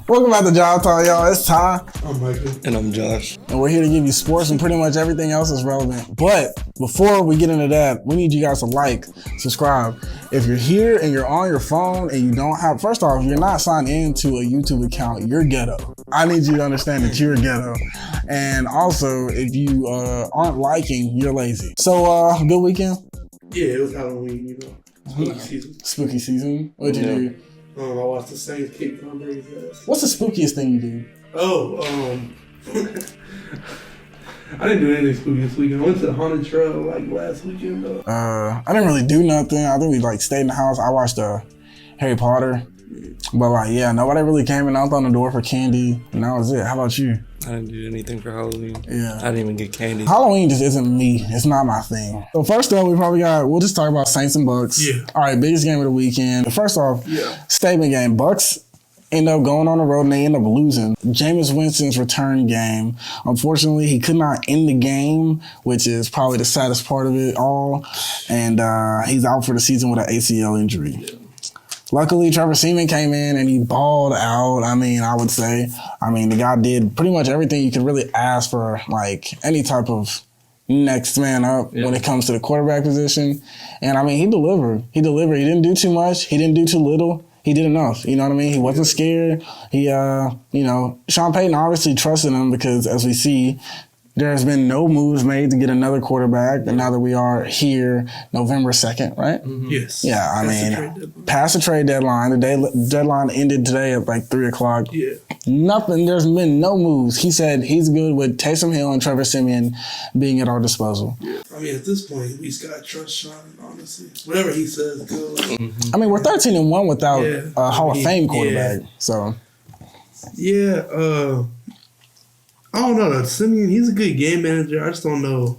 Welcome back to Jivetalk, y'all. It's Ty. I'm Michael. And I'm Josh. And we're here to give you sports and pretty much everything else that's relevant. But before we get into that, we need you guys to like, subscribe. If you're here and you're on your phone and you don't have, first off, you're not signed into a YouTube account, you're ghetto. I need you to understand that you're ghetto. And also, if you aren't liking, you're lazy. So, good weekend? Yeah, it was Halloween, you know. Spooky season. Spooky season? What'd you do? I watched the Saints kick Tom Brady's ass. What's the spookiest thing you did? I didn't do anything spooky this weekend. I went to the haunted trail like last weekend though. I didn't really do nothing. I think we like stayed in the house. I watched Harry Potter. But like, yeah, nobody really came and knocked on the door for candy. And that was it. How about you? I didn't do anything for Halloween. Yeah. I didn't even get candy. Halloween just isn't me. It's not my thing. So first up, we'll just talk about Saints and Bucks. Yeah. All right, biggest game of the weekend. First off, statement game. Bucks end up going on the road and they end up losing. Jameis Winston's return game. Unfortunately, he could not end the game, which is probably the saddest part of it all. And he's out for the season with an ACL injury. Yeah. Luckily, Trevor Seaman came in and he balled out. I mean, I would say. I mean, the guy did pretty much everything you could really ask for, like, any type of next man up when it comes to the quarterback position. And, I mean, he delivered. He didn't do too much. He didn't do too little. He did enough. You know what I mean? He wasn't scared. He, Sean Payton obviously trusted him because, as we see, there has been no moves made to get another quarterback. And now that we are here, November 2nd, right? Mm-hmm. Yes. Yeah, I mean, past the trade deadline. The deadline ended today at like 3 o'clock. Yeah. Nothing. There's been no moves. He said he's good with Taysom Hill and Trevor Siemian being at our disposal. Yeah. I mean, at this point, we just got to trust Sean, honestly. Whatever he says goes. Mm-hmm. I mean, we're 13-1 without a Hall of Fame quarterback. Yeah. So. Yeah. I don't know. Simeon, he's a good game manager. I just don't know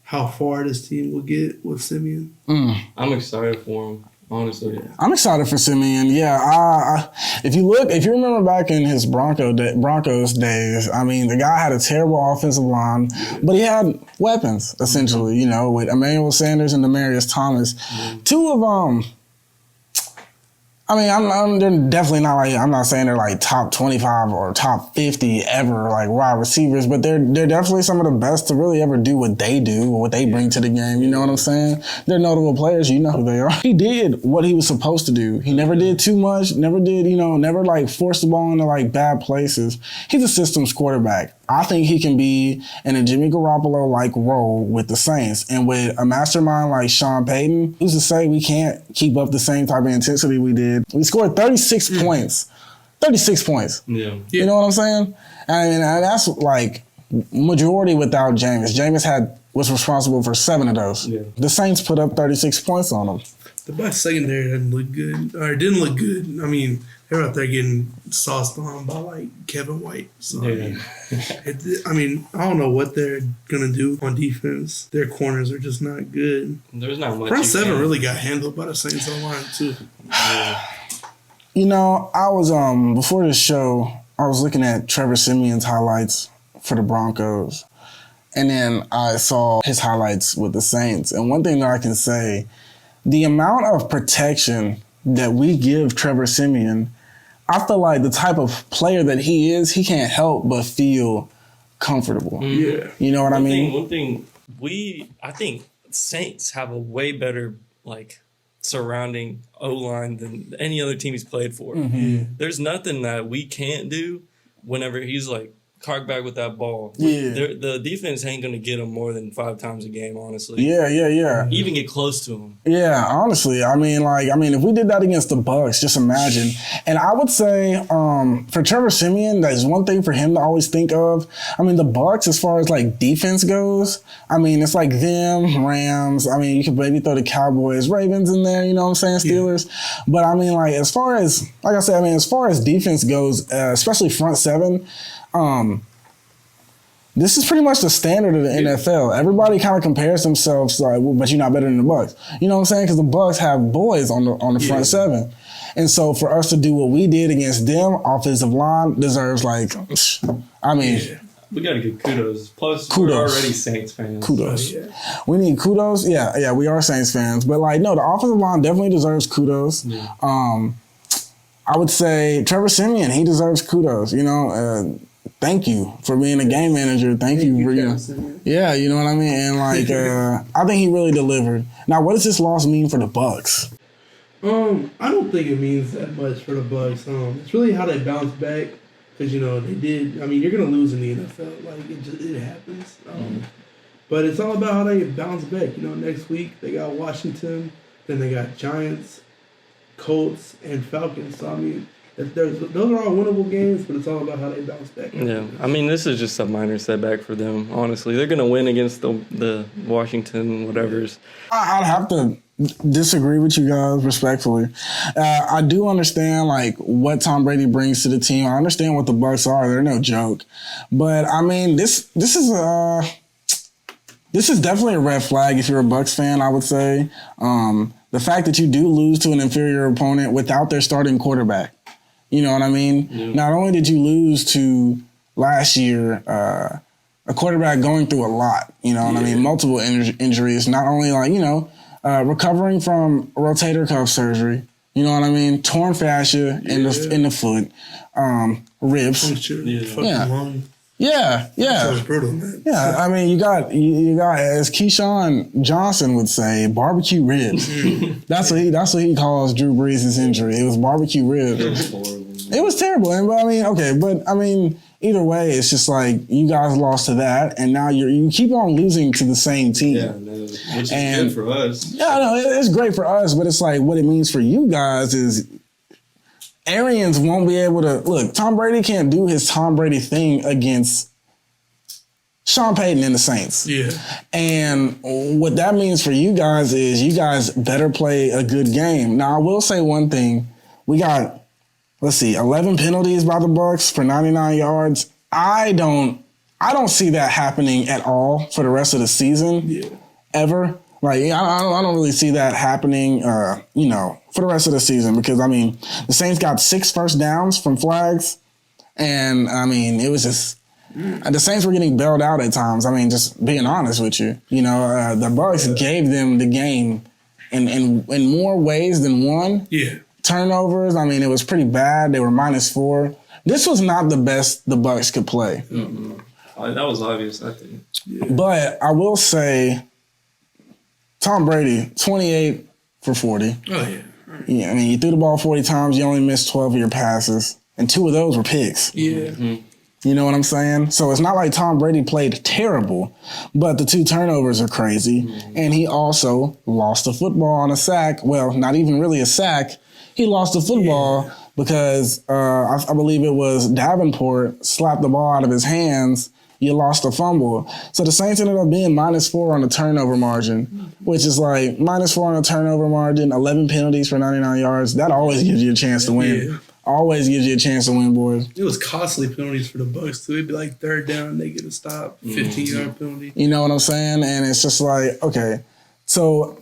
how far this team will get with Simeon. I'm excited for him, honestly. I'm excited for Simeon. Yeah, if you remember back in his Broncos days, I mean, the guy had a terrible offensive line, but he had weapons essentially. You know, with Emmanuel Sanders and Demaryius Thomas, two of them. I mean, they're definitely not like, I'm not saying they're like top 25 or top 50 ever, like wide receivers, but they're definitely some of the best to really ever do what they do, or what they bring to the game. You know what I'm saying? They're notable players. You know who they are. He did what he was supposed to do. He never did too much, never like force the ball into like bad places. He's a systems quarterback. I think he can be in a Jimmy Garoppolo-like role with the Saints. And with a mastermind like Sean Payton, who's to say we can't keep up the same type of intensity we did? We scored 36 points. 36 points. Yeah. You know what I'm saying? And that's like majority without Jameis. Jameis was responsible for 7 of those. Yeah. The Saints put up 36 points on them. The Bucs secondary didn't look good. Or it didn't look good. I mean, they're out there getting sauced on by like Kevin White. So I mean, I don't know what they're gonna do on defense. Their corners are just not good. There's not much. Front seven really got handled by the Saints online too. You know, I was before this show, I was looking at Trevor Siemian's highlights for the Broncos, and then I saw his highlights with the Saints. And one thing that I can say, the amount of protection that we give Trevor Siemian, I feel like the type of player that he is, he can't help but feel comfortable. Yeah. You know what I mean? One thing, I think Saints have a way better, like, surrounding O-line than any other team he's played for. Mm-hmm. There's nothing that we can't do whenever he's, like, cock back with that ball. Yeah. The defense ain't going to get him more than 5 times a game, honestly. Yeah. Even get close to him. Yeah, honestly. I mean, if we did that against the Bucs, just imagine. And I would say for Trevor Siemian, that is one thing for him to always think of. I mean, the Bucs, as far as like defense goes, I mean, it's like them, Rams. I mean, you could maybe throw the Cowboys, Ravens in there, you know what I'm saying, Steelers. Yeah. But I mean, like, as far as, like I said, as far as defense goes, especially front seven, this is pretty much the standard of the NFL. Everybody kind of compares themselves like, well, but you're not better than the Bucs. You know what I'm saying? Because the Bucs have boys on the front seven. And so for us to do what we did against them, offensive line deserves like, I mean. Yeah. We got to give kudos. Plus, we're already Saints fans. Kudos. So, we need kudos. Yeah, we are Saints fans. But like, no, the offensive line definitely deserves kudos. Yeah. I would say Trevor Siemian, he deserves kudos. Thank you for being a game manager. Thank you for yeah, you know what I mean. And like, I think he really delivered. Now, what does this loss mean for the BUCS? I don't think it means that much for the BUCS. It's really how they bounce back because they did. I mean, you're gonna lose in the NFL. Like it happens. But it's all about how they bounce back. Next week they got Washington, then they got Giants, Colts, and Falcons. So I mean, those are all winnable games, but it's all about how they bounce back. Yeah, I mean, this is just a minor setback for them. Honestly, they're gonna win against the Washington whatevers. I'd have to disagree with you guys respectfully. I do understand like what Tom Brady brings to the team. I understand what the BUCS are; they're no joke. But I mean, this is definitely a red flag if you're a BUCS fan. I would say the fact that you do lose to an inferior opponent without their starting quarterback. You know what I mean? Yeah. Not only did you lose to last year a quarterback going through a lot. You know what I mean? Multiple injuries. Not only like recovering from rotator cuff surgery. You know what I mean? Torn fascia in the foot, ribs. Yeah. Sounds brutal, man. Yeah, I mean, you got as Keyshawn Johnson would say, barbecue ribs. That's what he calls Drew Brees' injury. It was barbecue ribs. It was horrible. It was terrible. And either way, it's just like you guys lost to that, and now you keep on losing to the same team. Yeah, which is good for us. Yeah, no, it's great for us, but it's like what it means for you guys is Arians won't be able to look. Tom Brady can't do his Tom Brady thing against Sean Payton and the Saints. Yeah. And what that means for you guys is you guys better play a good game. Now, I will say one thing. We got, 11 penalties by the BUCS for 99 yards. I don't see that happening at all for the rest of the season, ever. Like, I don't really see that happening, for the rest of the season because, the Saints got 6 first downs from flags. And, it was just the Saints were getting bailed out at times. Just being honest with you. The BUCS gave them the game in more ways than one. Yeah. Turnovers, it was pretty bad. They were -4. This was not the best the BUCS could play. Mm-hmm. That was obvious, I think. Yeah. But I will say, Tom Brady, 28 for 40. Oh, yeah. Yeah, you threw the ball 40 times. You only missed 12 of your passes. And 2 of those were picks. Yeah. Mm-hmm. You know what I'm saying? So it's not like Tom Brady played terrible, but the 2 turnovers are crazy. Mm-hmm. And he also lost the football on a sack. Well, not even really a sack. He lost the football because I believe it was Davenport slapped the ball out of his hands. You lost a fumble. So the Saints ended up being -4 on the turnover margin, which is like -4 on the turnover margin, 11 penalties for 99 yards. That always gives you a chance to win. Yeah. Always gives you a chance to win, boys. It was costly penalties for the BUCS, too. It'd be like 3rd down and they get a stop, 15-yard penalty. You know what I'm saying? And it's just like, okay. So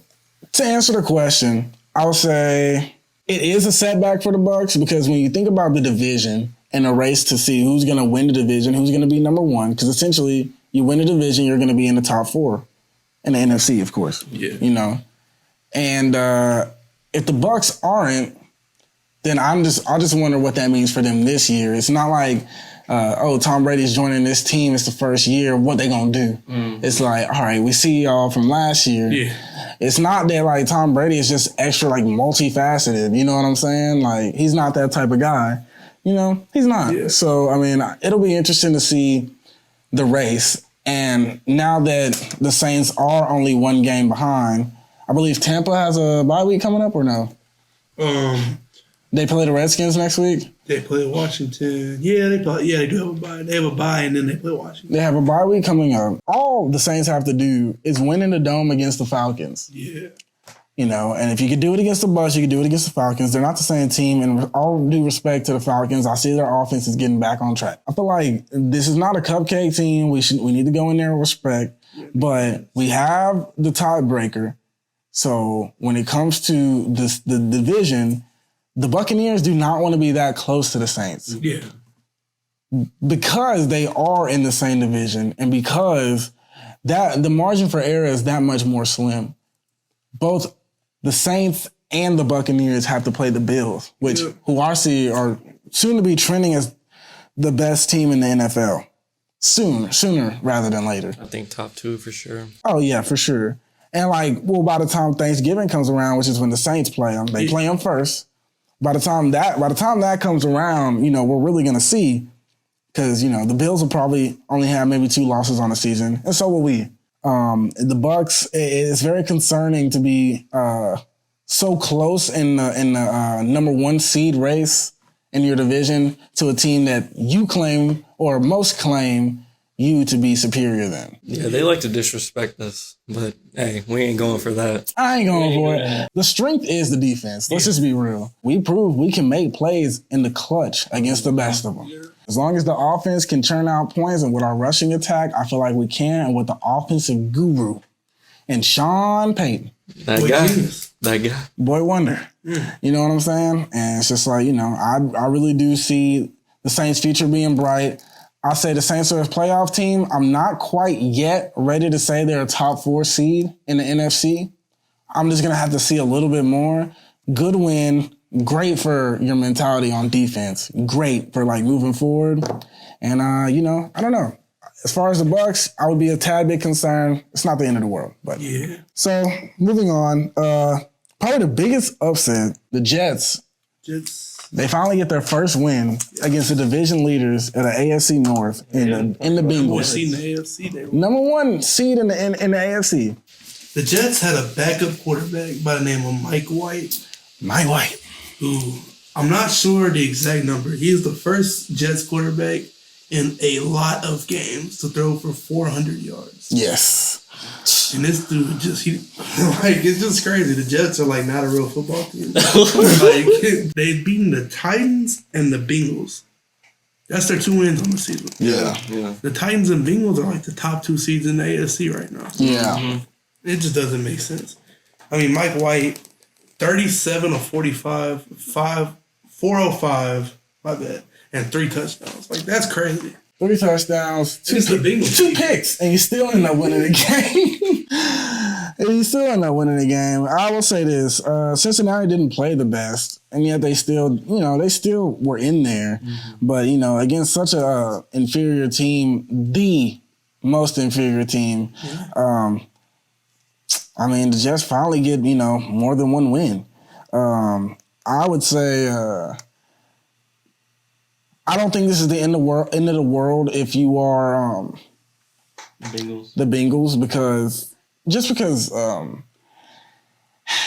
to answer the question, I would say it is a setback for the BUCS because when you think about the division and a race to see who's going to win the division, who's going to be number 1, because essentially you win the division, you're going to be in the top 4 in the NFC, of course. Yeah. And if the BUCS aren't, then I just wonder what that means for them this year. It's not like, Tom Brady's joining this team. It's the first year. What they gonna do? Mm-hmm. It's like, all right, we see y'all from last year. Yeah. It's not that like Tom Brady is just extra like multifaceted. You know what I'm saying? Like he's not that type of guy. He's not. Yeah. So it'll be interesting to see the race. And now that the Saints are only 1 game behind, I believe Tampa has a bye week coming up or no? They play the Redskins next week? They play Washington. Yeah, they do have a bye. They have a bye, and then they play Washington. They have a bye week coming up. All the Saints have to do is win in the Dome against the Falcons. Yeah. And if you could do it against the BUCS, you could do it against the Falcons. They're not the same team, and with all due respect to the Falcons, I see their offense is getting back on track. I feel like this is not a cupcake team. We need to go in there with respect, but we have the tiebreaker. So when it comes to the division, the Buccaneers do not want to be that close to the Saints. Yeah. Because they are in the same division and because the margin for error is that much more slim. Both the Saints and the Buccaneers have to play the Bills, which who are soon to be trending as the best team in the NFL. Sooner rather than later. I think top 2 for sure. Oh yeah, for sure. And by the time Thanksgiving comes around, which is when the Saints play them, they play them first. By the time that comes around, we're really gonna see, because the Bills will probably only have maybe 2 losses on the season, and so will we. The BUCS, it's very concerning to be so close in the number 1 seed race in your division to a team that you claim, or most claim, you to be superior than. Yeah, they like to disrespect us, but hey, we ain't going for that. I ain't going for it. The strength is the defense. Let's just be real. We prove we can make plays in the clutch against the best of them. As long as the offense can churn out points, and with our rushing attack, I feel like we can, and with the offensive guru and Sean Payton. That guy. Boy wonder. You know what I'm saying? And it's just like, I really do see the Saints' future being bright. I say the Saints are a playoff team. I'm not quite yet ready to say they're a top 4 seed in the NFC. I'm just going to have to see a little bit more. Good win. Great for your mentality on defense. Great for moving forward. And, I don't know. As far as the BUCS, I would be a tad bit concerned. It's not the end of the world. But yeah. So, moving on. Probably the biggest upset, the Jets. They finally get their first win against the division leaders at the AFC North in the Bengals. Number 1 seed in the AFC. The Jets had a backup quarterback by the name of Mike White. Who, I'm not sure the exact number. He is the first Jets quarterback in a lot of games to throw for 400 yards. Yes. And this dude it's just crazy. The Jets are not a real football team. They've beaten the Titans and the Bengals. That's their 2 wins on the season. Yeah. The Titans and Bengals are the top 2 seeds in the AFC right now. Yeah. It just doesn't make sense. I mean, Mike White, 37 of 45, 405, my bad, and 3 touchdowns. That's crazy. 3 touchdowns, 2 picks, and you still end up winning the game. I will say this: Cincinnati didn't play the best, and yet they still were in there. Mm-hmm. But against such a inferior team, the most inferior team, the Jets finally get more than 1 win. I would say. I don't think this is the end of the world if you are the Bengals, because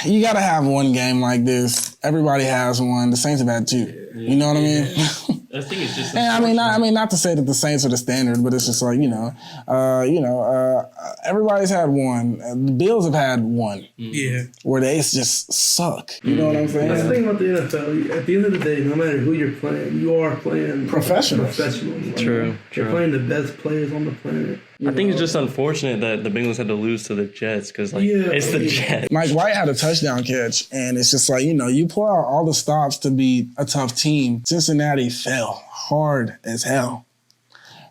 you got to have one game like this. Everybody has one. The Saints have had 2. Yeah. You know what I mean? I think it's just. And not to say that the Saints are the standard, but it's just everybody's had 1. The Bills have had 1. Yeah. Where they just suck. You know what I'm saying? That's the thing about the NFL. At the end of the day, no matter who you're playing, you are playing professionals. True. You're playing the best players on the planet. I think it's just unfortunate that the Bengals had to lose to the Jets because it's the Jets. Mike White had a touchdown catch, and it's just you pull out all the stops to beat a tough team. Cincinnati fell hard as hell,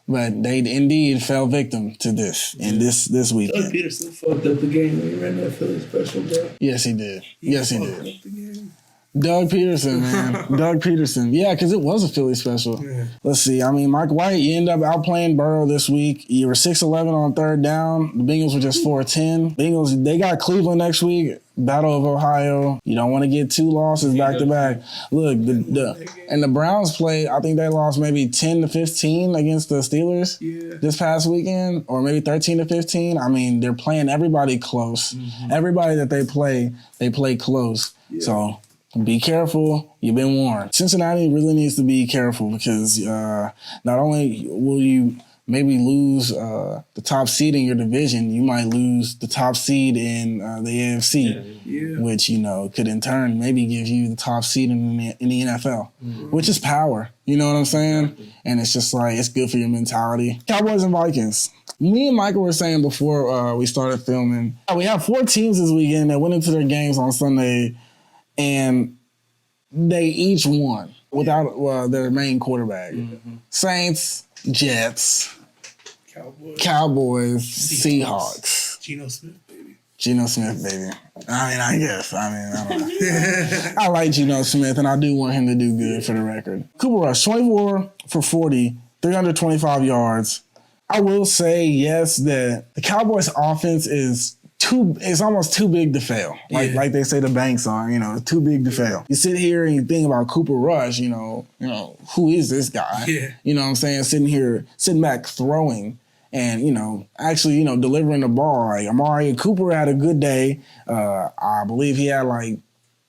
but they indeed fell victim to this in this weekend. Doug Peterson fucked up the game when he ran that Philly special, bro. Yes, he did. Doug Peterson, man. Doug Peterson. Yeah, because it was a Philly special. Yeah. Let's see. Mike White, you end up outplaying Burrow this week. You were 6-11 on 3rd down. The Bengals were just 4-10. Bengals, they got Cleveland next week. Battle of Ohio. You don't want to get 2 losses back to back. Look, the Browns played, I think they lost maybe 10-15 against the Steelers this past weekend, or maybe 13-15. They're playing everybody close. Mm-hmm. Everybody that they play close. Yeah. So be careful. You've been warned. Cincinnati really needs to be careful because not only will you maybe lose the top seed in your division, you might lose the top seed in the AFC, which, could in turn maybe give you the top seed in the NFL, which is power. You know what I'm saying? Exactly. And it's just it's good for your mentality. Cowboys and Vikings. Me and Michael were saying before we started filming, we have 4 teams this weekend that went into their games on Sunday, and they each won without their main quarterback. Mm-hmm. Saints, Jets, Cowboys, Seahawks. Geno Smith, baby. Geno Smith, baby. I mean, I guess. I don't know. I like Geno Smith, and I do want him to do good for the record. Cooper Rush, 24 for 40, 325 yards. I will say, yes, that the Cowboys' offense is almost too big to fail. Like they say the banks are, too big to fail. You sit here and you think about Cooper Rush, who is this guy? Yeah. You know what I'm saying? Sitting back throwing and, actually, delivering the ball. Like Amari Cooper had a good day. I believe he had like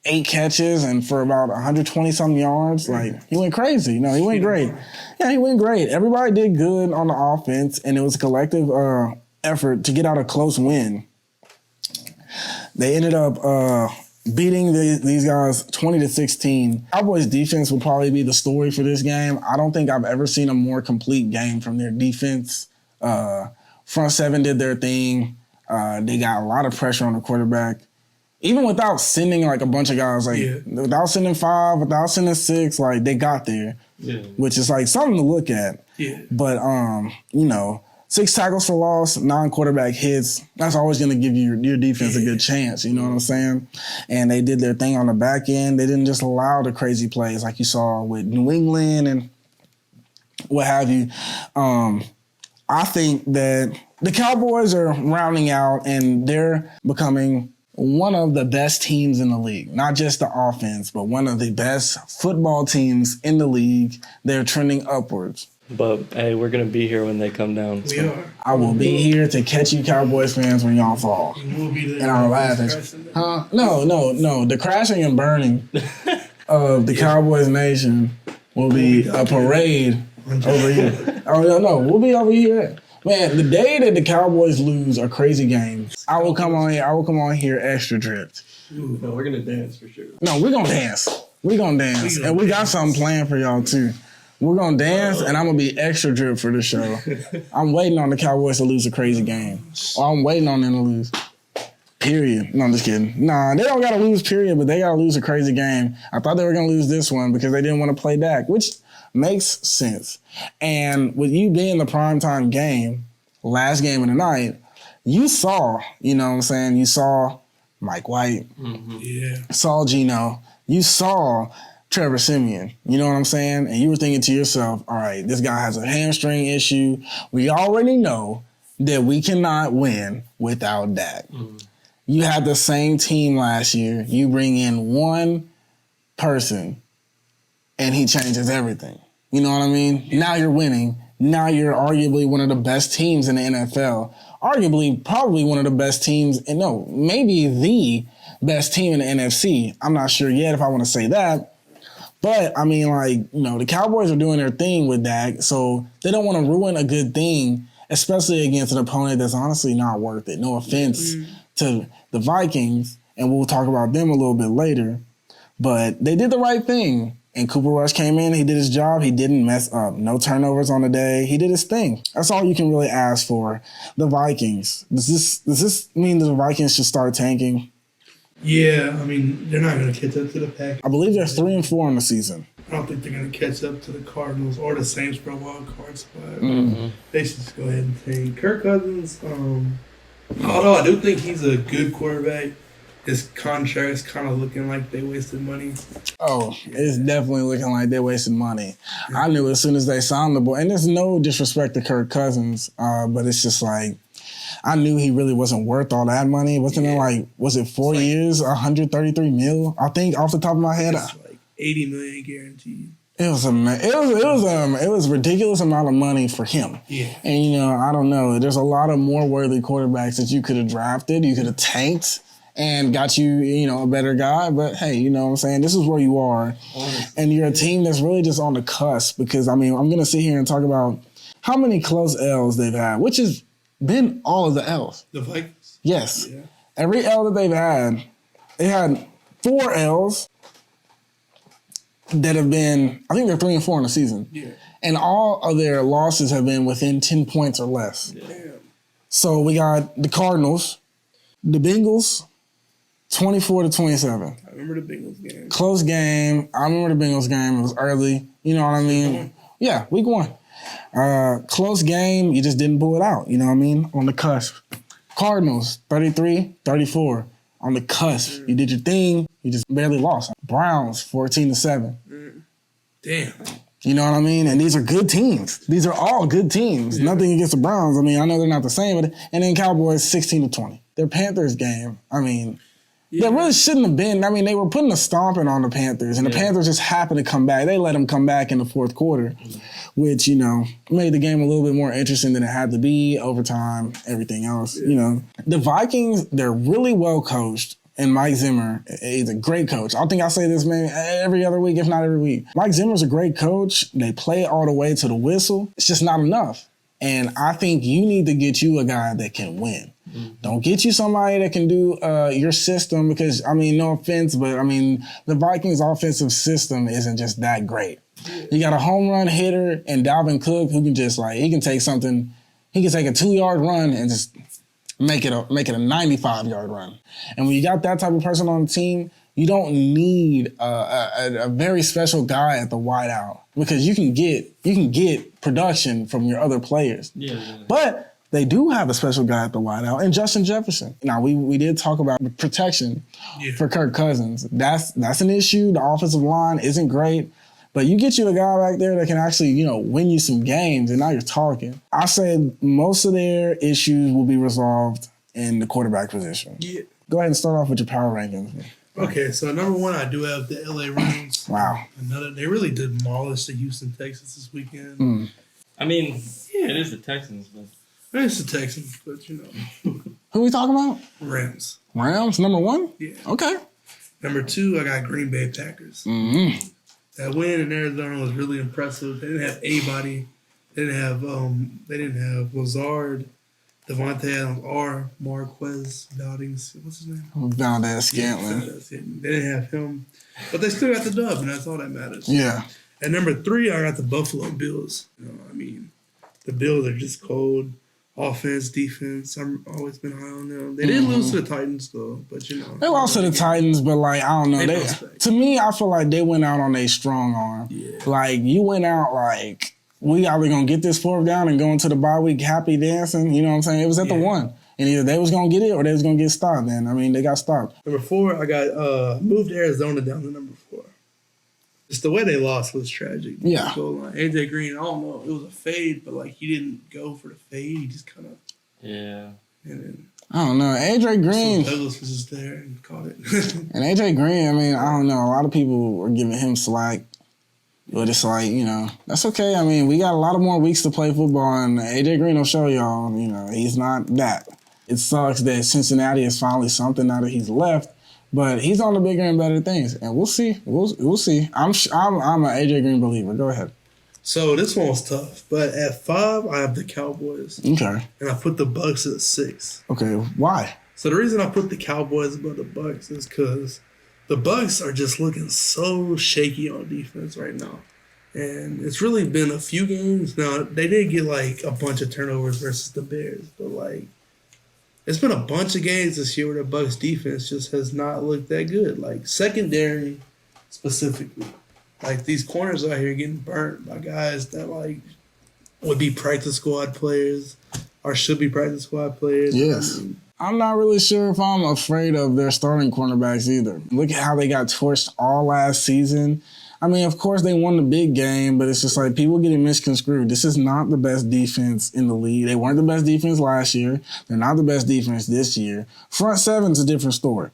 8 catches and for about 120-something yards. Like, he went crazy. He went great. Yeah, he went great. Everybody did good on the offense, and it was a collective effort to get out a close win. They ended up beating these guys 20-16. Cowboys defense will probably be the story for this game. I don't think I've ever seen a more complete game from their defense. Front seven did their thing. They got a lot of pressure on the quarterback. Even without sending like a bunch of guys, without sending 5, without sending 6, like they got there, which is like something to look at. Yeah. But 6 tackles for loss, 9 quarterback hits. That's always going to give your defense a good chance. You know what I'm saying? And they did their thing on the back end. They didn't just allow the crazy plays like you saw with New England and what have you. I think that the Cowboys are rounding out and they're becoming one of the best teams in the league. Not just the offense, but one of the best football teams in the league. They're trending upwards. But, hey, we're going to be here when they come down. We are. I will be here to catch you Cowboys fans when y'all fall. We'll be there. And I'll laugh at you. Huh? No. The crashing and burning of the Cowboys nation will be a parade over here. Oh, no. We'll be over here. Man, the day that the Cowboys lose a crazy game, I will come on here extra dripped. No, we're gonna dance for sure. No, we're gonna dance. And we got something planned for y'all too. We're gonna dance, and I'm gonna be extra drip for the show. I'm waiting on the Cowboys to lose a crazy game. Or I'm waiting on them to lose. Period. No, I'm just kidding. Nah, they don't gotta lose, period, but they gotta lose a crazy game. I thought they were gonna lose this one because they didn't want to play Dak, which makes sense. And with you being the primetime game, last game of the night, you saw, you saw Mike White, saw Geno, you saw Trevor Siemian, you know what I'm saying? And you were thinking to yourself, all right, this guy has a hamstring issue. We already know that we cannot win without Dak. You had the same team last year. You bring in one person and he changes everything. You know what I mean? Now you're winning. Now you're arguably one of the best teams in the NFL. Arguably, probably one of the best teams. And no, maybe the best team in the NFC. I'm not sure yet if I want to say that. But, I mean, the Cowboys are doing their thing with Dak, so they don't want to ruin a good thing, especially against an opponent that's honestly not worth it. No offense to the Vikings, and we'll talk about them a little bit later. But they did the right thing. And Cooper Rush came in, he did his job, he didn't mess up. No turnovers on the day, he did his thing. That's all you can really ask for. The Vikings. Does this mean that the Vikings should start tanking? Yeah, I mean, they're not going to catch up to the Packers. I believe they're 3-4 in the season. I don't think they're going to catch up to the Cardinals or the Saints for a wild card spot. They should just go ahead and take Kirk Cousins. Although I do think he's a good quarterback, his contract is kind of looking like they wasted money. Oh, it's definitely looking like they wasted money. Yeah. I knew as soon as they signed the boy, and there's no disrespect to Kirk Cousins, but it's just like, I knew he really wasn't worth all that money. Wasn't it was it 4 years, $133 million? I think off the top of my head. It's like $80 million guaranteed. It was a ridiculous amount of money for him. Yeah. And I don't know. There's a lot of more worthy quarterbacks that you could have drafted. You could have tanked and got you, a better guy. But hey, you know what I'm saying? This is where you are. And you're a team that's really just on the cusp because, I'm going to sit here and talk about how many close L's they've had, which has been all of the L's. The Vikings? Yes. Yeah. Every L that they've had, they had 4 L's that have been, I think they're 3-4 in the season. Yeah. And all of their losses have been within 10 points or less. Yeah. So we got the Cardinals, the Bengals, 24-27. I remember the Bengals game. Close game. I remember the Bengals game. It was early. You know what I mean? Yeah, week 1. Close game. You just didn't pull it out. You know what I mean? On the cusp. Cardinals, 33-34. On the cusp. You did your thing. You just barely lost. Browns, 14-7. Damn. You know what I mean? And these are good teams. These are all good teams. Yeah. Nothing against the Browns. I mean, I know they're not the same, but and then Cowboys 16-20. Their Panthers game, I mean, they really shouldn't have been. I mean, they were putting a stomping on the Panthers, and the Panthers just happened to come back. They let them come back in the fourth quarter, which, you know, made the game a little bit more interesting than it had to be, overtime, everything else. You know, the Vikings, they're really well coached. And Mike Zimmer is a great coach. I think I say this, man, every other week, if not every week. Mike Zimmer's a great coach. They play all the way to the whistle. It's just not enough. And I think you need to get you a guy that can win. Don't get you somebody that can do your system because, I mean, no offense, but, I mean, the Vikings' offensive system isn't just that great. You got a home run hitter and Dalvin Cook who can just, like, he can take a 2-yard run and just make it a 95-yard run. And when you got that type of person on the team, you don't need a very special guy at the wideout because you can get production from your other players. Yeah. But they do have a special guy at the wideout, and Justin Jefferson. Now we did talk about protection for Kirk Cousins. That's an issue. The offensive line isn't great. But you get you a guy back there that can actually, you know, win you some games, and now you're talking. I said most of their issues will be resolved in the quarterback position. Yeah. Go ahead and start off with your power rankings. Okay, so number one, I do have the LA Rams. Wow. They really demolish the Houston Texans this weekend. I mean, it is the Texans, but it's the Texans, but you know. Who are we talking about? Rams. Rams, number one? Yeah. Okay. Number two, I got Green Bay Packers. Mm-hmm. That win in Arizona was really impressive. They didn't have anybody. They didn't have Lazard, Devontae Adams, or Marquez Valdez. What's his name? Valdez Scantling. They didn't have him, but they still got the dub, and that's all that matters. Yeah. And number three, I got the Buffalo Bills. You know, I mean, the Bills are just cold. Offense, defense. I've always been high on them. They did lose to the Titans, though, but you know. They lost to the Titans, but, like, I don't know. To me, I feel like they went out on a strong arm. Yeah. Like, you went out like, we either going to get this fourth down and go into the bye week happy dancing. You know what I'm saying? It was at the one. And either they was going to get it or they was going to get stopped. And, I mean, they got stopped. Number four, I got moved Arizona down to number 4. Just the way they lost was tragic. Yeah. So, like, AJ Green, I don't know. It was a fade, but, like, he didn't go for the fade. He just kind of. Yeah. And then. I don't know. AJ Green. Douglas was just there and caught it. And AJ Green, I mean, I don't know. A lot of people were giving him slack. But it's like, you know, that's okay. I mean, we got a lot of more weeks to play football, and AJ Green will show y'all, you know, he's not that. It sucks that Cincinnati is finally something now that he's left. But he's on the bigger and better things, and we'll see. We'll see. I'm an AJ Green believer. Go ahead. So this one was tough, but at 5, I have the Cowboys. Okay. And I put the BUCS at 6. Okay. Why? So the reason I put the Cowboys above the BUCS is because the BUCS are just looking so shaky on defense right now, and it's really been a few games now. They did get like a bunch of turnovers versus the Bears, but like. It's been a bunch of games this year where the BUCS defense just has not looked that good. Like, secondary specifically. Like, these corners out here getting burnt by guys that, like, would be practice squad players or should be practice squad players. Yes. I'm not really sure if I'm afraid of their starting cornerbacks either. Look at how they got torched all last season. I mean, of course, they won the big game, but it's just like people getting misconstrued. This is not the best defense in the league. They weren't the best defense last year. They're not the best defense this year. Front seven's a different story.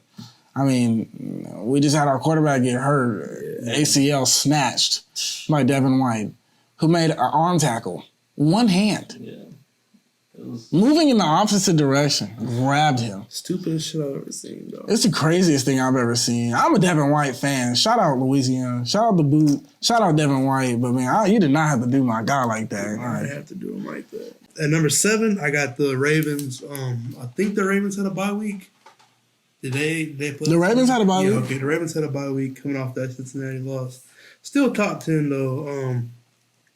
I mean, we just had our quarterback get hurt, ACL snatched by Devin White, who made an arm tackle, one hand. Yeah. Moving in the opposite direction, grabbed him. Stupidest shit I've ever seen, though. It's the craziest thing I've ever seen. I'm a Devin White fan. Shout out Louisiana. Shout out the Boot. Shout out Devin White. But, man, you did not have to do my guy like that. I didn't have to do him like that. At number 7, I got the Ravens. I think the Ravens had a bye week. Did they play? The Ravens had a bye week? Okay, the Ravens had a bye week coming off that Cincinnati loss. Still top 10, though.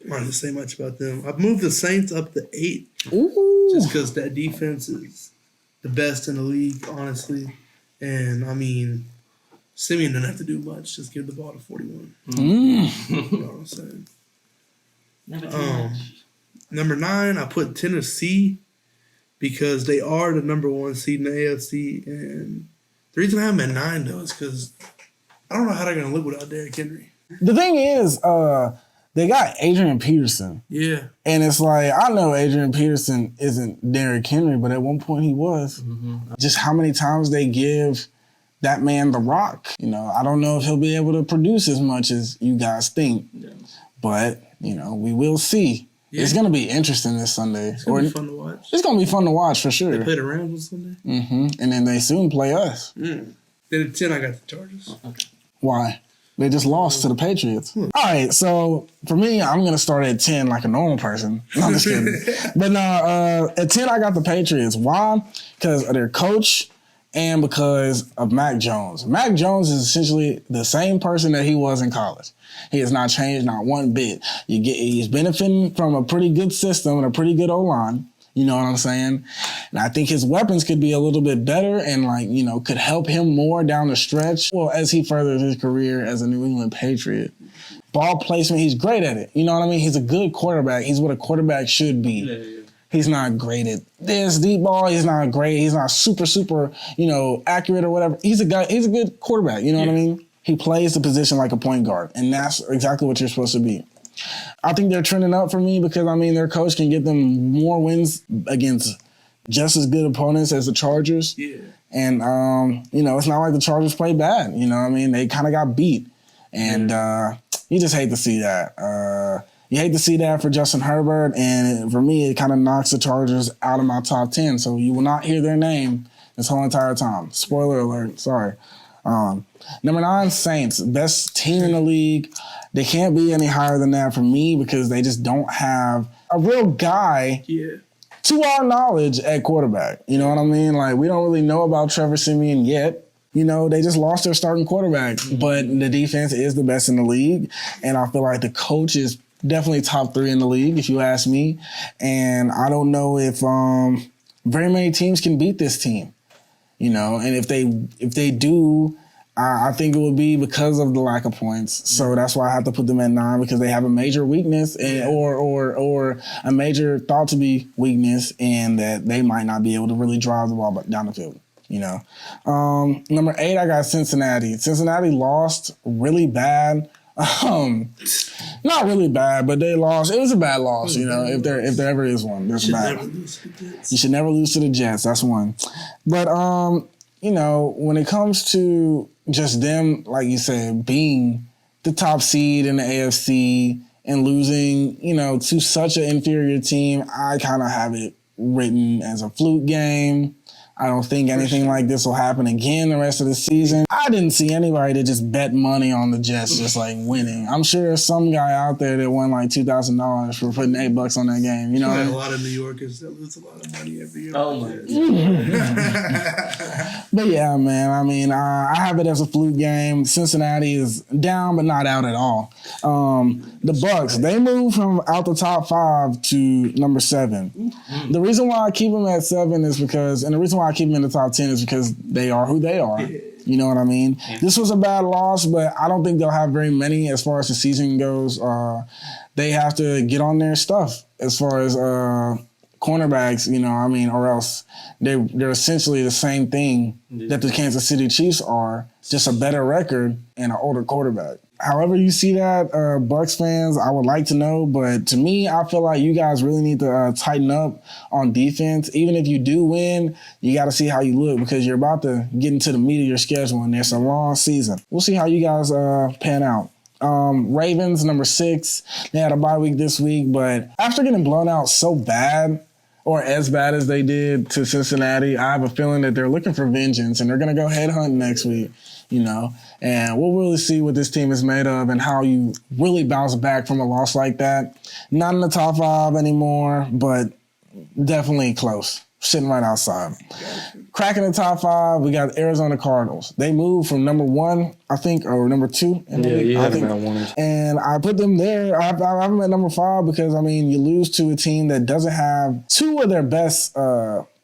I don't say much about them. I've moved the Saints up to 8. Ooh. Just because that defense is the best in the league, honestly. And, I mean, Simeon didn't have to do much. Just give the ball to 41. You know what I'm saying? Never too much. Number 9, I put Tennessee. because they are the number 1 seed in the AFC. And the reason I have them at 9, though, is because I don't know how they're going to look without Derrick Henry. The thing is, they got Adrian Peterson. Yeah. And it's like, I know Adrian Peterson isn't Derrick Henry, but at one point he was. Mm-hmm. Just how many times they give that man the rock. You know, I don't know if he'll be able to produce as much as you guys think. Yeah. But, you know, we will see. Yeah. It's going to be interesting this Sunday. It's going to be fun to watch. It's going to be fun to watch for sure. They play the Rams on Sunday. Mm-hmm. And then they soon play us. Then at 10, I got the Chargers. Okay. Why? They just lost to the Patriots. All right, so for me, I'm going to start at 10 like a normal person. No, I'm just kidding. But no, at 10, I got the Patriots. Why? Because of their coach and because of Mac Jones. Mac Jones is essentially the same person that he was in college. He has not changed, not one bit. He's benefiting from a pretty good system and a pretty good O-line. You know what I'm saying? And I think his weapons could be a little bit better and, like, you know, could help him more down the stretch. Well, as he furthers his career as a New England Patriot. Ball placement, he's great at it. You know what I mean? He's a good quarterback. He's what a quarterback should be. Yeah. He's not great at this deep ball. He's not great. He's not super, you know, accurate or whatever. He's a good quarterback. You know what I mean? He plays the position like a point guard, and that's exactly what you're supposed to be. I think they're trending up for me because, I mean, their coach can get them more wins against just as good opponents as the Chargers. Yeah. And, you know, it's not like the Chargers play bad. You know what I mean? They kind of got beat. And you just hate to see that. You hate to see that for Justin Herbert. And for me, it kind of knocks the Chargers out of my top 10. So you will not hear their name this whole entire time. Spoiler alert. Sorry. Number 9, Saints. Best team in the league. They can't be any higher than that for me because they just don't have a real guy to our knowledge at quarterback. You know what I mean? Like, we don't really know about Trevor Siemian yet. You know, they just lost their starting quarterback, but the defense is the best in the league. And I feel like the coach is definitely top 3 in the league, if you ask me. And I don't know if very many teams can beat this team. You know, and if they do, I think it would be because of the lack of points. So that's why I have to put them at 9 because they have a major weakness or a major thought to be weakness, and that they might not be able to really drive the ball down the field. You know, number 8, I got Cincinnati. Cincinnati lost really bad. Not really bad, but they lost. It was a bad loss, you know. If there ever is one, there's a bad one. You should never lose to the Jets. That's one. But you know, when it comes to just them, like you said, being the top seed in the AFC and losing, you know, to such an inferior team, I kind of have it written as a fluke game. I don't think anything like this will happen again the rest of the season. I didn't see anybody that just bet money on the Jets just like winning. I'm sure there's some guy out there that won like $2,000 for putting $8 on that game. You know, a lot of New Yorkers that lose a lot of money every year. Oh my God. But yeah, man. I mean, I have it as a fluke game. Cincinnati is down, but not out at all. The BUCS, they moved from out the top 5 to number 7. The reason why I keep them at 7 is because, and the reason why I keep them in the top 10 is because they are who they are. You know what I mean? Yeah. This was a bad loss, but I don't think they'll have very many as far as the season goes. They have to get on their stuff as far as cornerbacks, you know, I mean, or else they're essentially the same thing that the Kansas City Chiefs are, just a better record and an older quarterback. However you see that, BUCS fans, I would like to know. But to me, I feel like you guys really need to tighten up on defense. Even if you do win, you got to see how you look because you're about to get into the meat of your schedule and there's a long season. We'll see how you guys pan out. Ravens, number 6. They had a bye week this week, but after getting blown out so bad, or as bad as they did to Cincinnati, I have a feeling that they're looking for vengeance and they're going to go headhunt next week. You know, and we'll really see what this team is made of and how you really bounce back from a loss like that. Not in the top 5 anymore, but definitely close. Sitting right outside. Cracking the top 5, we got Arizona Cardinals. They moved from number 1, I think, or number 2. You had them at 1. And I put them there. I have them at number 5 because, I mean, you lose to a team that doesn't have 2 of their best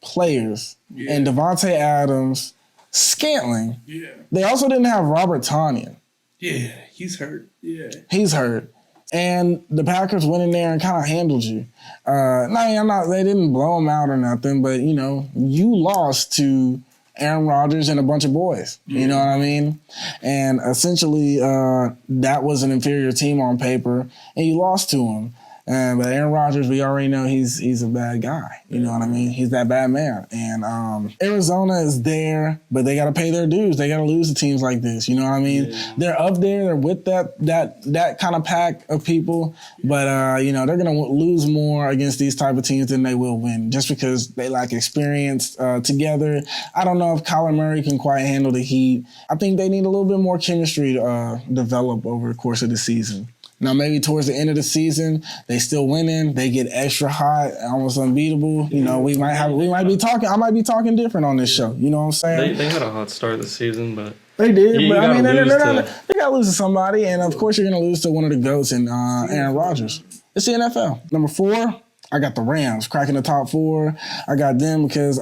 players, and Devontae Adams, Scantling. Yeah. They also didn't have Robert Tonyan. Yeah, he's hurt. Yeah. He's hurt. And the Packers went in there and kind of handled you. They didn't blow them out or nothing, but, you lost to Aaron Rodgers and a bunch of boys. You know what I mean? And essentially, that was an inferior team on paper, and you lost to them. But Aaron Rodgers, we already know he's a bad guy. You know what I mean? He's that bad man. And Arizona is there, but they got to pay their dues. They got to lose to teams like this. You know what I mean? Yeah. They're up there. They're with that kind of pack of people. But, they're going to lose more against these type of teams than they will win just because they lack experience together. I don't know if Kyler Murray can quite handle the heat. I think they need a little bit more chemistry to develop over the course of the season. Now, maybe towards the end of the season, they still winning. They get extra hot, almost unbeatable. We might be talking. I might be talking different on this show. You know what I'm saying? They had a hot start this season, but they did. They got to lose to somebody, and of course, you're going to lose to one of the GOATs and Aaron Rodgers. It's the NFL. Number 4, I got the Rams cracking the top 4. I got them because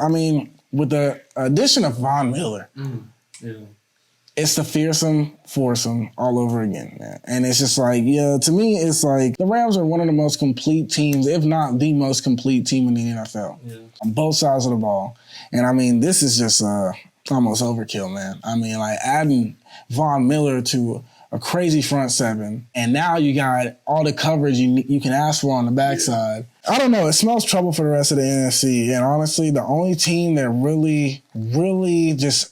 with the addition of Von Miller. It's the fearsome foursome all over again, man. And it's just like, to me, it's like the Rams are one of the most complete teams, if not the most complete team in the NFL. Yeah. On both sides of the ball. And this is just almost overkill, man. Adding Von Miller to a crazy front seven, and now you got all the coverage you can ask for on the backside. I don't know. It smells trouble for the rest of the NFC. And honestly, the only team that really, really just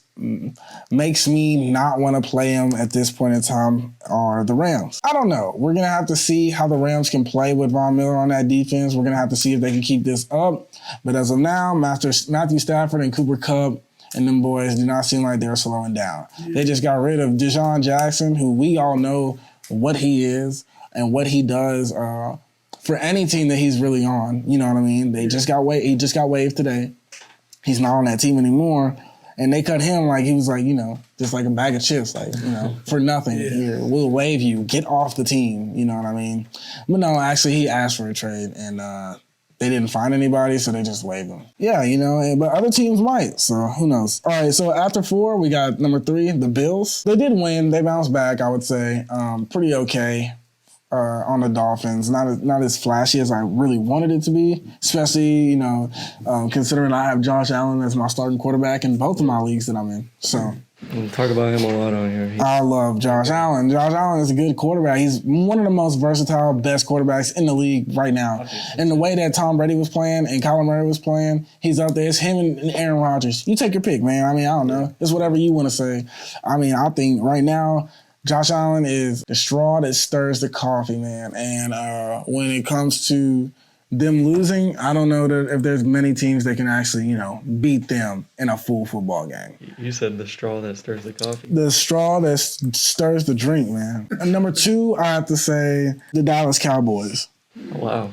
makes me not want to play them at this point in time are the Rams. I don't know. We're going to have to see how the Rams can play with Von Miller on that defense. We're going to have to see if they can keep this up. But as of now, Matthew Stafford and Cooper Kupp and them boys do not seem like they're slowing down. They just got rid of Deshaun Jackson, who we all know what he is and what he does for any team that he's really on. You know what I mean? He just got waived today. He's not on that team anymore. And they cut him like he was like, just like a bag of chips, like, for nothing. Here, we'll waive you. Get off the team. You know what I mean? But no, actually, he asked for a trade, and they didn't find anybody, so they just waived him. Yeah, but other teams might, so who knows? All right, so after 4, we got number 3, the Bills. They did win. They bounced back, I would say. Pretty okay. On the Dolphins, not as flashy as I really wanted it to be, especially, considering I have Josh Allen as my starting quarterback in both of my leagues that I'm in. So we talk about him a lot on here. I love Josh Allen. Josh Allen is a good quarterback. He's one of the most versatile, best quarterbacks in the league right now. And the way that Tom Brady was playing and Kyler Murray was playing, he's up there. It's him and Aaron Rodgers. You take your pick, man. I don't know. It's whatever you want to say. I think right now, Josh Allen is the straw that stirs the coffee, man. And when it comes to them losing, I don't know if there's many teams that can actually, beat them in a full football game. You said the straw that stirs the coffee. The straw that stirs the drink, man. And number 2, I have to say the Dallas Cowboys. Wow.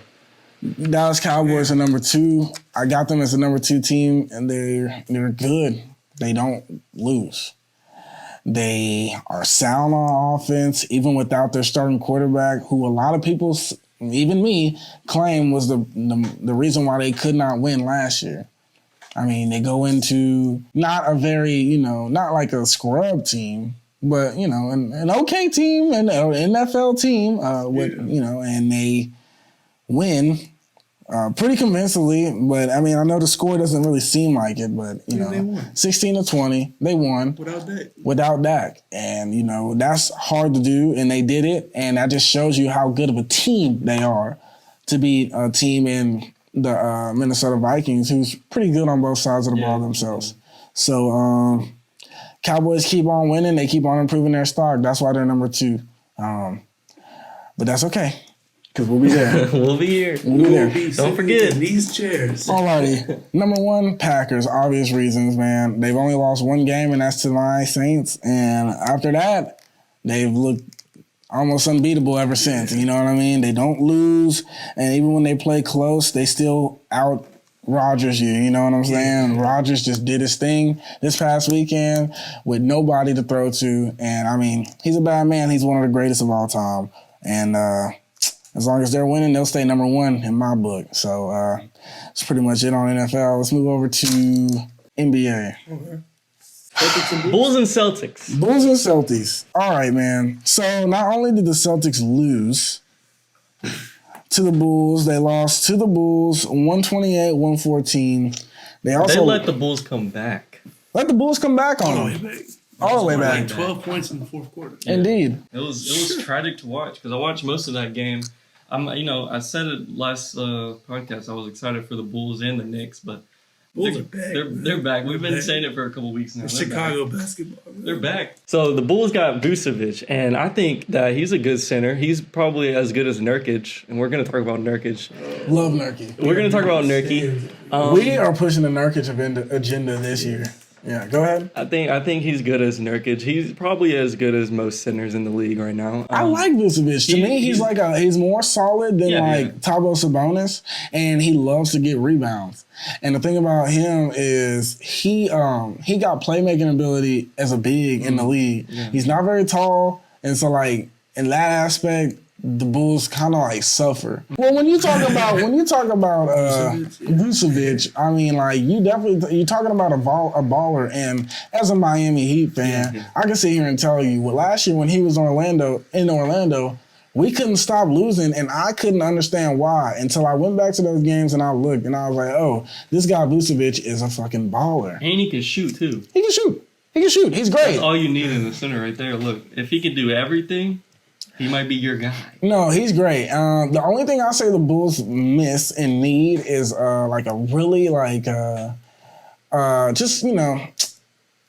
Dallas Cowboys are number 2. I got them as the number 2 team, and they're good. They don't lose. They are sound on offense, even without their starting quarterback, who a lot of people, even me, claim was the reason why they could not win last year. They go into not a very, not like a scrub team, but, an okay team, an NFL team, and they win pretty convincingly. But, I know the score doesn't really seem like it, but, 16-20, they won. Without Dak. And, that's hard to do, and they did it, and that just shows you how good of a team they are to beat a team in the Minnesota Vikings, who's pretty good on both sides of the ball themselves. So, Cowboys keep on winning. They keep on improving their stock. That's why they're number 2. But that's okay. Because we'll be there. We'll be here. We'll be there. Don't forget. In these chairs. Alrighty. Number 1, Packers. Obvious reasons, man. They've only lost 1 game, and that's to my Saints. And after that, they've looked almost unbeatable ever since. You know what I mean? They don't lose. And even when they play close, they still out Rodgers you. You know what I'm saying? Rodgers just did his thing this past weekend with nobody to throw to. And, he's a bad man. He's one of the greatest of all time. And, as long as they're winning, they'll stay number 1 in my book. So that's pretty much it on NFL. Let's move over to NBA. Okay. Bulls and Celtics. Bulls and Celtics. All right, man. So not only did the Celtics lose to the Bulls. They lost to the Bulls 128-114. They let the Bulls come back. Let the Bulls come back on All them. the way back. All the way back. Like 12 points in the fourth quarter. Yeah. Indeed. It was tragic to watch because I watched most of that game. I said it last podcast. I was excited for the Bulls and the Knicks, but Bulls are back. They're back. We've been saying it for a couple weeks now. Chicago basketball. Man. They're back. So the Bulls got Vucevic, and I think that he's a good center. He's probably as good as Nurkic, and we're going to talk about Nurkic. Love Nurkic. We're going to talk about Nurkic. We are pushing the Nurkic agenda this year. Yeah, go ahead. I think he's good as Nurkic. He's probably as good as most centers in the league right now. I like Vucevic. To me, he's more solid than Thabo Sabonis, and he loves to get rebounds. And the thing about him is he got playmaking ability as a big in the league. Yeah. He's not very tall, and so like in that aspect, the Bulls kind of like suffer. Well, when you talk about Vucevic, I mean, like you're talking about a baller, and as a Miami Heat fan, I can sit here and tell you, last year when he was in Orlando, we couldn't stop losing, and I couldn't understand why until I went back to those games and I looked, and I was like, oh, this guy Vucevic is a fucking baller, and he can shoot too. He can shoot. He's great. That's all you need in the center right there. Look, if he could do everything, he might be your guy. No, he's great. The only thing I say the Bulls miss and need is like a really just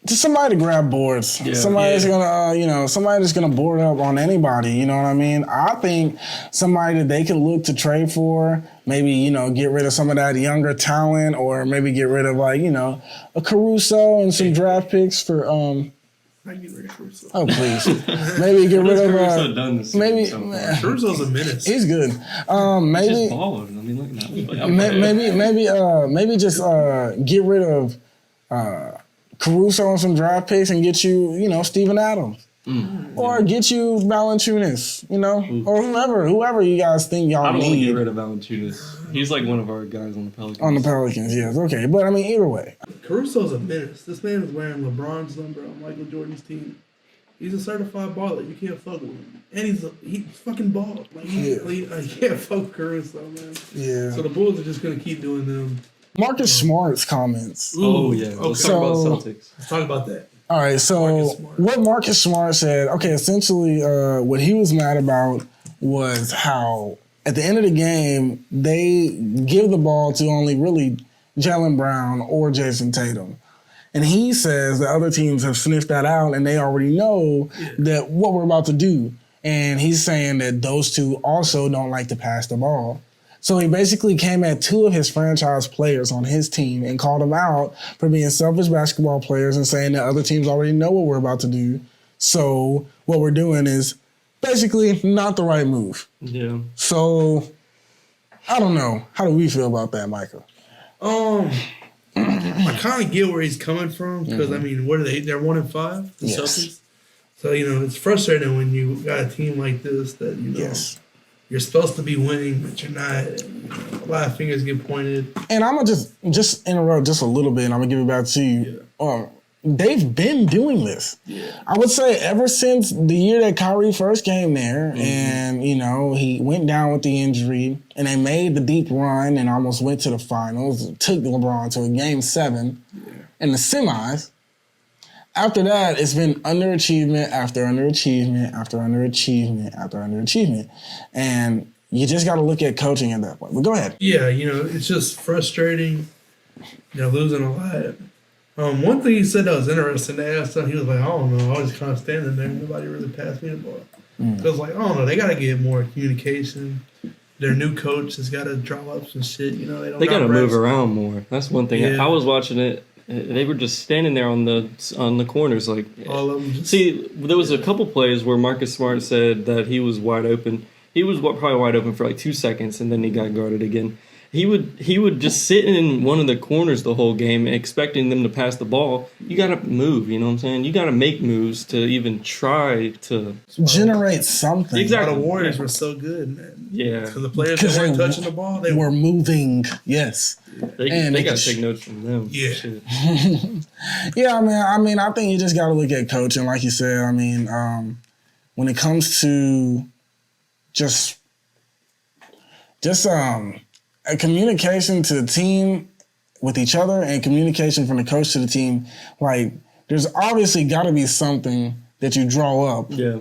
somebody to grab boards. Yeah, somebody's gonna board up on anybody. You know what I mean? I think somebody that they can look to trade for, maybe get rid of some of that younger talent, or maybe get rid of a Caruso and some draft picks for I get rid of Caruso. Oh please, maybe get rid of Caruso done this maybe Caruso's a menace. He's good. Maybe just ballers. I mean, look at maybe just get rid of Caruso and some draft picks and get you Steven Adams. Or get you Valanciunas, or whoever you guys think y'all need. I don't want to get rid of Valanciunas. He's like one of our guys on the Pelicans. On the Pelicans, yes. Okay, but I mean, either way. Caruso's a menace. This man is wearing LeBron's number on Michael Jordan's team. He's a certified baller. You can't fuck with him. And he's fucking balled. Like, you can't fuck with Caruso, man. Yeah. So the Bulls are just going to keep doing them. Marcus Smart's comments. Oh, yeah. Let's talk about Celtics. Let's talk about that. All right, so what Marcus Smart said, essentially what he was mad about was how at the end of the game, they give the ball to only really Jaylen Brown or Jason Tatum. And he says that other teams have sniffed that out and they already know that what we're about to do. And he's saying that those two also don't like to pass the ball. So he basically came at two of his franchise players on his team and called them out for being selfish basketball players and saying that other teams already know what we're about to do. So what we're doing is basically not the right move. Yeah. So I don't know. How do we feel about that, Michael? I kind of get where he's coming from because, I mean, what are they? They're 1-5, the Celtics. So, it's frustrating when you got a team like this that, you're supposed to be winning, but you're not. A lot of fingers get pointed. And I'm going to just interrupt just a little bit, and I'm going to give it back to you. Yeah. They've been doing this. Yeah. I would say ever since the year that KYRIE first came there, and, he went down with the injury, and they made the deep run and almost went to the finals. It took LeBron to a Game 7 in the semis. After that, it's been underachievement after underachievement after underachievement after underachievement. And you just got to look at coaching at that point. But go ahead. Yeah, it's just frustrating. They're losing a lot. One thing he said that was interesting, they asked him, he was like, I don't know, I was kind of standing there. Nobody really passed me the ball. So I was like, I don't know, they got to get more communication. Their new coach has got to draw up some shit. They got to move around more. That's one thing. Yeah. I was watching it. They were just standing there on the corners, like. All of them. See, there was a couple plays where Marcus Smart said that he was wide open. He was probably wide open for like 2 seconds, and then he got guarded again. He would just sit in one of the corners the whole game, expecting them to pass the ball. You got to move. You know what I'm saying? You got to make moves to even try to generate something. Exactly. The Warriors were so good, man. Yeah. Because the players that weren't touching the ball, they were moving. Yes. They got to take notes from them. Yeah. Yeah, I mean, I think you just got to look at coaching, like you said. I mean, when it comes to just just a communication to the team with each other and communication from the coach to the team. Like, there's obviously got to be something that you draw up. Yeah.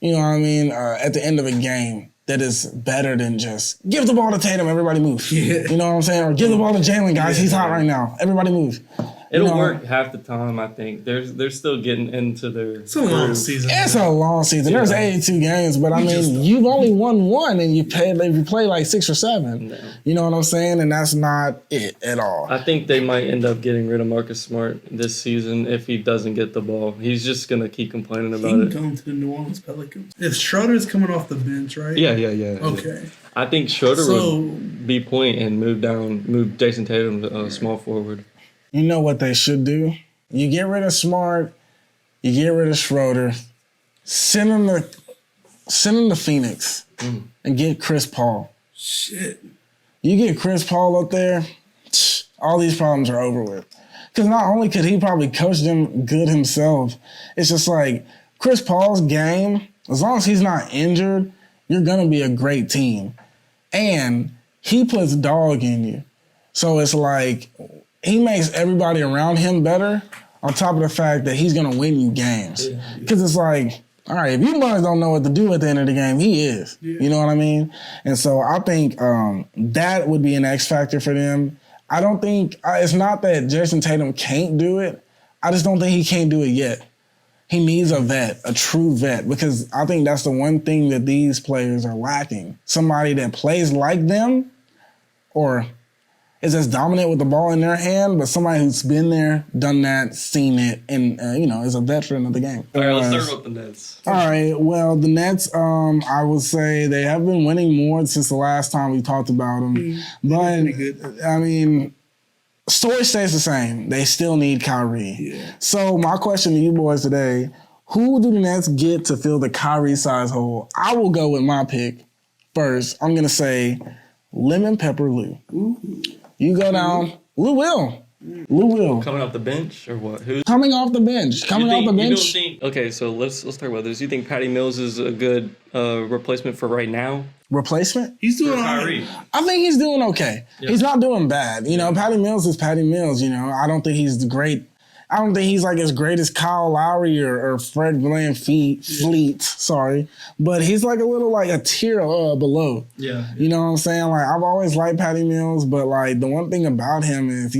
You know what I mean? At the end of a game that is better than just give the ball to Tatum, everybody move. Yeah. You know what I'm saying? Or give the ball to Jalen, guys. He's hot right now. Everybody move. It'll work half the time, I think. They're still getting into their. It's a long season. It's a long season. There's 82 games, but I mean, you've only won one, and you play like 6 or 7. No. You know what I'm saying? And that's not it at all. I think they might end up getting rid of Marcus Smart this season if he doesn't get the ball. He's just gonna keep complaining He about can it. come to the New Orleans Pelicans. If Schroeder's coming off the bench, right? Yeah. Okay. I think Schroeder would be point and move Jason Tatum to small forward. You know what they should do? You get rid of Smart, you get rid of Schroeder, send him to Phoenix and get Chris Paul. Shit. You get Chris Paul up there, all these problems are over with. Because not only could he probably coach them good himself, it's just like Chris Paul's game, as long as he's not injured, you're going to be a great team. And he puts dog in you. So it's like he makes everybody around him better on top of the fact that he's going to win you games. Because it's like, all right, if you guys don't know what to do at the end of the game, he is. Yeah. You know what I mean? And so I think that would be an X factor for them. I don't think it's not that Jason Tatum can't do it. I just don't think he can't do it yet. He needs a vet, a true vet, because I think that's the one thing that these players are lacking. Somebody that plays like them or is as dominant with the ball in their hand, but somebody who's been there, done that, seen it, and, is a veteran of the game. All right, let's start with the Nets. All right, well, the Nets, I would say they have been winning more since the last time we talked about them. But, I mean, story stays the same. They still need Kyrie. Yeah. So my question to you boys today, who do the Nets get to fill the Kyrie size hole? I will go with my pick first. I'm going to say Lemon Pepper Lou. Ooh. You go down, Lou Will. Coming off the bench or what? Who's coming off the bench? Okay, so let's talk about this. You think Patty Mills is a good replacement for right now? Replacement? He's doing all right. I think he's doing okay. Yeah. He's not doing bad. Patty Mills is Patty Mills. I don't think he's great. I don't think he's like as great as Kyle Lowry or Fred VanVleet. Sorry, but he's like a little like a tier below. Yeah. You know what I'm saying? Like I've always liked Patty Mills, but like the one thing about him is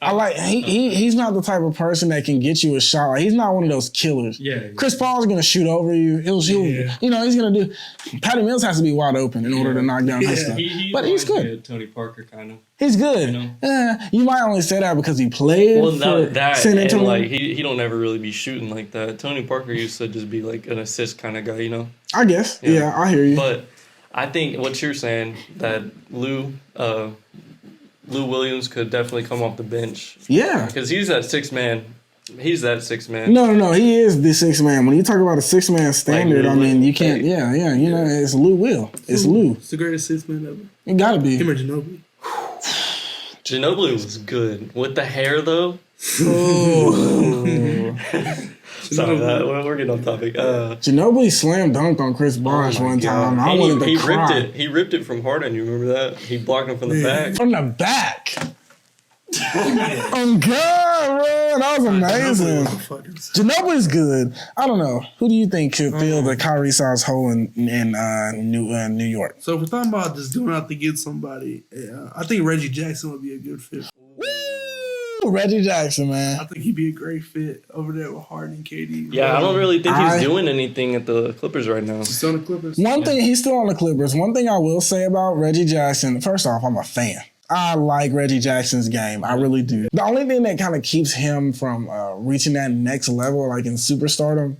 I like he's not the type of person that can get you a shot. Like he's not one of those killers. Yeah. Chris Paul's gonna shoot over you. He's gonna do. Patty Mills has to be wide open in order to knock down his stuff. But he's good. Tony Parker kind of. He's good. You might only say that because he played. Well, that San Antonio. And like he don't ever really be shooting like that. Tony Parker used to just be like an assist kind of guy. I guess. Yeah, I hear you. But I think what you're saying that Lou Williams could definitely come off the bench. Yeah. Because he's that six man. No, he is the 6 man. When you talk about a 6 man standard, like you can't, it's Lou Will. It's Lou. It's the greatest 6 man ever. It gotta be. Him or Ginobili. Ginobili was good. With the hair, though. Oh. Sorry, we're getting off topic. Ginobili slam dunked on Chris Bosh one time. I wanted to cry. He ripped it from Harden. You remember that? He blocked him from the back. From the back. Oh God, bro, that was amazing. Ginobili's good. I don't know. Who do you think could fill the Kyrie size hole in New York? So if we're talking about just going out to get somebody, I think Reggie Jackson would be a good fit. Woo! Reggie Jackson, man. I think he'd be a great fit over there with Harden and KD. Yeah, I don't really think he's doing anything at the Clippers right now. He's still on the Clippers. He's still on the Clippers. One thing I will say about Reggie Jackson, first off, I'm a fan. I like Reggie Jackson's game. I really do. The only thing that kind of keeps him from reaching that next level, like in superstardom,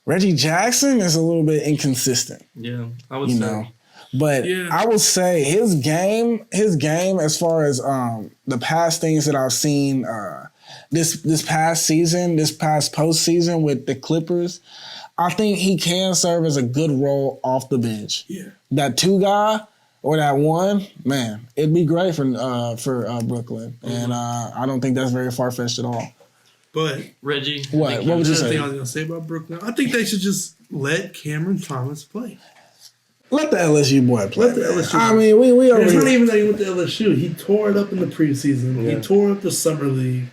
Reggie Jackson is a little bit inconsistent. Yeah, I would say. But I will say his game as far as the past things that I've seen this past postseason with the Clippers, I think he can serve as a good role off the bench. Yeah. That 2 guy or that 1, man, it'd be great for Brooklyn. And I don't think that's very far-fetched at all. But Reggie, what would you say? Thing I was going to say about Brooklyn, I think they should just let Cameron Thomas play. Let the LSU boy play. Let the LSU I play. mean, we over It's not here. even that he went to LSU. He tore it up in the preseason. Yeah. He tore up the summer league.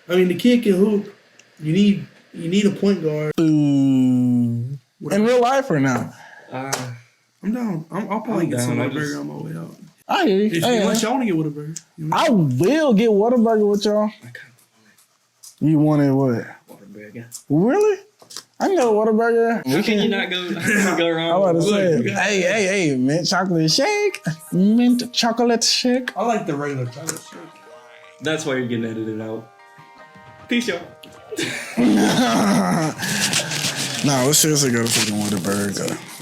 I mean, the kid can hoop. You need a point guard. Ooh. In real life or no? I'm down. I'll probably I'm get down. some I Whataburger just- on my way out. I hear you. Hey, Unless y'all want to get Whataburger. You know? I will get Whataburger with y'all. I kind of You wanted what? want Whataburger. Really? I can go Whataburger. How can you not go? How can you go wrong? I'm about to say, Look, you got- hey, mint chocolate shake. Mint chocolate shake. I like the regular chocolate shake. That's why you're getting edited out. Peace, y'all. Nah, let's seriously go to fucking Whataburger.